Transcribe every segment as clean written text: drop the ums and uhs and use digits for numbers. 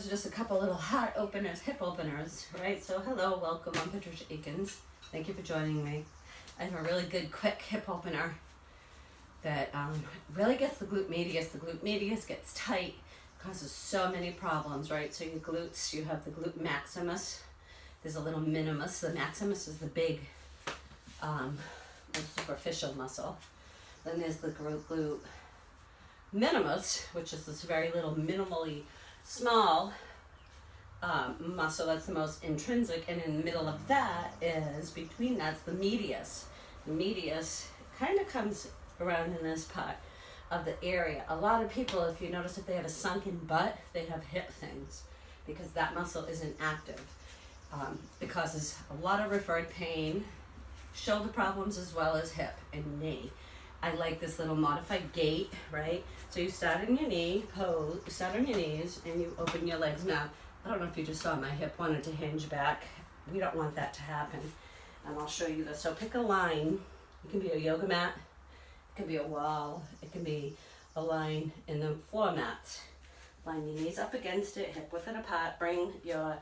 those are just a couple little heart openers, hip openers, right? So hello, welcome, I'm Patricia Aikens. Thank you for joining me. I have a really good, quick hip opener that really gets the glute medius. The glute medius gets tight, causes so many problems, right? So your glutes, you have the glute maximus, there's a little minimus. The maximus is the big, superficial muscle. Then there's the glute minimus, which is this very little, minimally small muscle. That's the most intrinsic, and in the middle of that is, between that's the medius. The medius kind of comes around in this part of the area. A lot of people, if you notice, if they have a sunken butt, they have hip things because that muscle isn't active. It causes a lot of referred pain, shoulder problems, as well as hip and knee. I like this little modified gait, right? So you start on your knee, pose, you start on your knees, and you open your legs. Now, I don't know if you just saw my hip wanted to hinge back. We don't want that to happen. And I'll show you this. So pick a line. It can be a yoga mat, it can be a wall, it can be a line in the floor mats. Line your knees up against it, hip width apart, bring your,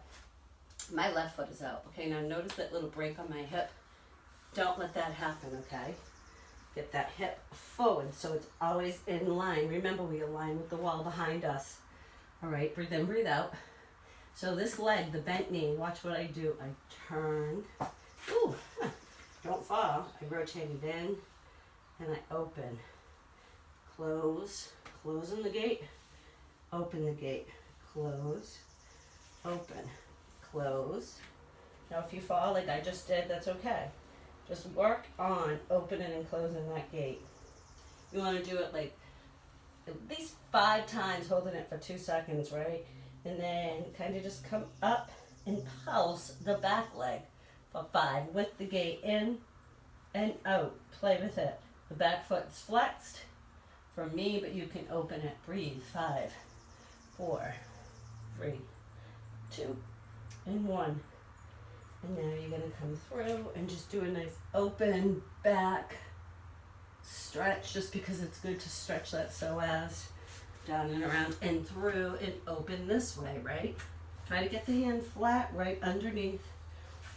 my left foot is out. Okay, now notice that little break on my hip. Don't let that happen, okay? Get that hip forward so it's always in line. Remember, we align with the wall behind us. All right, breathe in, breathe out. So this leg, the bent knee, watch what I do. I turn, ooh, don't fall. I rotate it in and I open. Close, closing the gate, open the gate, close, open, close. Now if you fall like I just did, that's okay. Just work on opening and closing that gate. You want to do it like at least 5 times, holding it for 2 seconds, right? And then kind of just come up and pulse the back leg for 5 with the gate in and out. Play with it. The back foot's flexed for me, but you can open it. Breathe. 5, 4, 3, 2, and 1. And now you're going to come through and just do a nice open back stretch, just because it's good to stretch that psoas down and around and through and open this way, right? Try to get the hand flat right underneath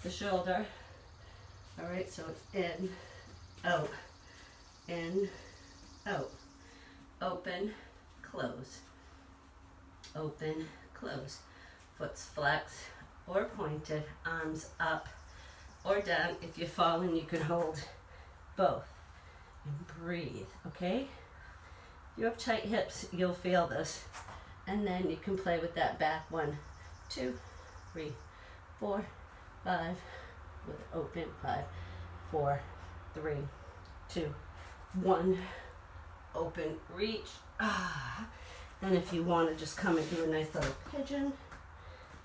the shoulder. All right, so it's in, out, open, close, open, close. Foot's flexed or pointed, arms up or down. If you're falling, you can hold both and breathe, okay? If you have tight hips, you'll feel this. And then you can play with that back. 1, 2, 3, 4, 5, with open, 5, 4, 3, 2, 1, open, reach. Then if you want to just come and do a nice little pigeon,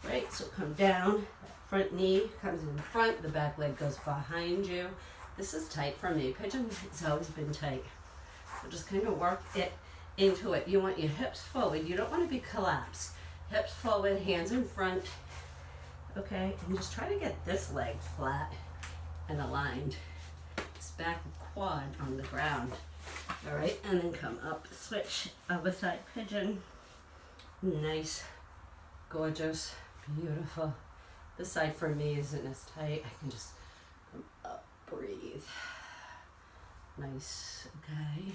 right, so come down, front knee comes in front, the back leg goes behind you. This is tight for me. Pigeon, it's always been tight. So just kind of work it into it. You want your hips forward. You don't want to be collapsed. Hips forward, hands in front. Okay, and just try to get this leg flat and aligned. This back quad on the ground. All right, and then come up, switch, other side pigeon. Nice, gorgeous. Beautiful. This side for me isn't as tight. I can just come up, breathe. Nice, okay.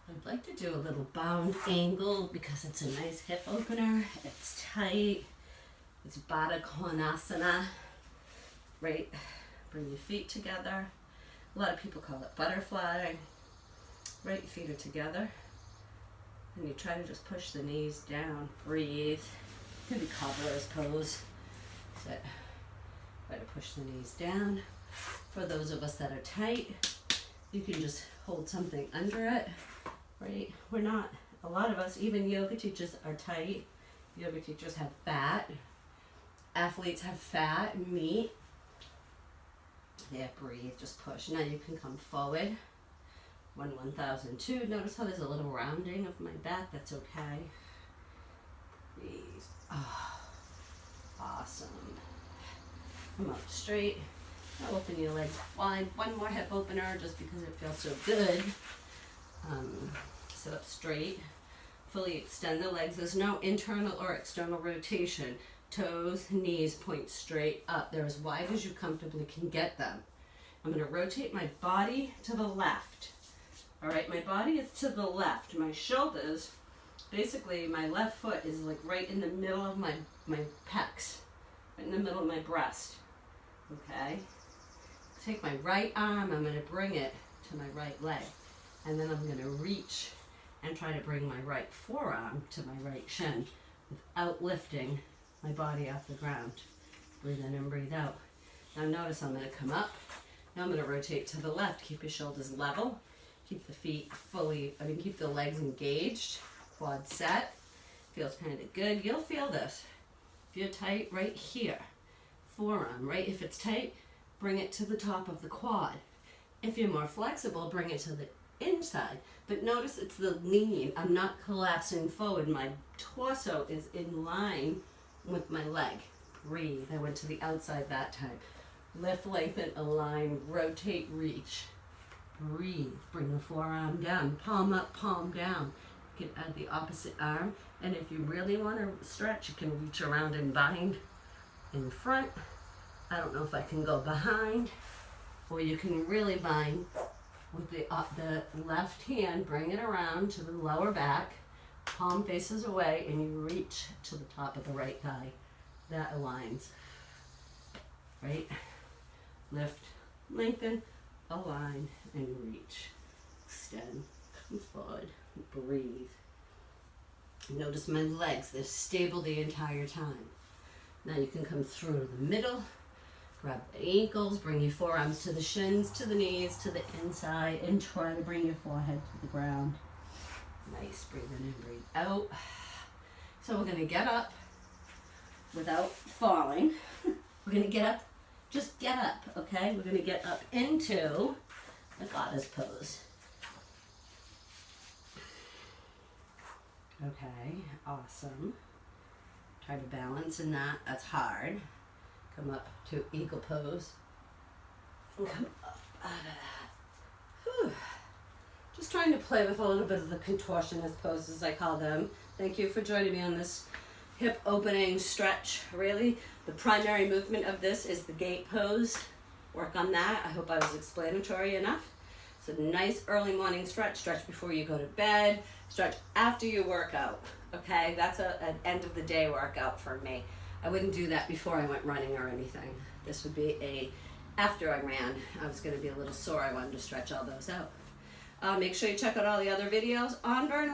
I'd like to do a little bound angle because it's a nice hip opener. It's tight. It's Baddha Konasana, right? Bring your feet together. A lot of people call it butterfly. Right, your feet are together. And you try to just push the knees down, breathe. Could be cobbler's pose. Sit. Try to push the knees down. For those of us that are tight, you can just hold something under it, right? We're not, a lot of us, even yoga teachers are tight. Yoga teachers have fat. Athletes have fat, meat. Yeah, breathe, just push. Now you can come forward. 1002. Notice how there's a little rounding of my back. That's okay. Breathe. Oh, awesome. Come up straight. Now open your legs wide. One more hip opener just because it feels so good. Sit up straight. Fully extend the legs. There's no internal or external rotation. Toes, knees point straight up. They're as wide as you comfortably can get them. I'm going to rotate my body to the left. All right, my body is to the left. My shoulders, basically my left foot is like right in the middle of my pecs, right in the middle of my breast. Okay? Take my right arm, I'm going to bring it to my right leg. And then I'm going to reach and try to bring my right forearm to my right shin without lifting my body off the ground. Breathe in and breathe out. Now notice I'm going to come up. Now I'm going to rotate to the left. Keep your shoulders level. Keep the feet keep the legs engaged. Quad set. Feels kind of good. You'll feel this. If you're tight, right here. Forearm, right? If it's tight, bring it to the top of the quad. If you're more flexible, bring it to the inside. But notice it's the lean. I'm not collapsing forward. My torso is in line with my leg. Breathe. I went to the outside that time. Lift, lengthen, align, rotate, reach. Breathe. Bring the forearm down. Palm up, palm down. You can add the opposite arm. And if you really want to stretch, you can reach around and bind in front. I don't know if I can go behind. Or you can really bind with the left hand. Bring it around to the lower back. Palm faces away, and you reach to the top of the right thigh. That aligns. Right? Lift, lengthen, align, and reach. Extend, come forward, breathe. Notice my legs, they're stable the entire time. Now you can come through the middle, grab the ankles, bring your forearms to the shins, to the knees, to the inside, and try to bring your forehead to the ground. Nice, breathe in and breathe out. So we're gonna get up without falling. We're gonna get up, just get up, okay? We're gonna get up into the goddess pose. Okay, awesome. Try to balance in that, that's hard. Come up to eagle pose. And come up out of that. Whew. Just trying to play with a little bit of the contortionist poses, I call them. Thank you for joining me on this hip opening stretch. Really, the primary movement of this is the gate pose. Work on that. I hope I was explanatory enough. It's a nice early morning stretch. Stretch before you go to bed. Stretch after you work out. Okay, that's an end of the day workout for me. I wouldn't do that before I went running or anything. This would be after I ran. I was going to be a little sore. I wanted to stretch all those out. Make sure you check out all the other videos on Burn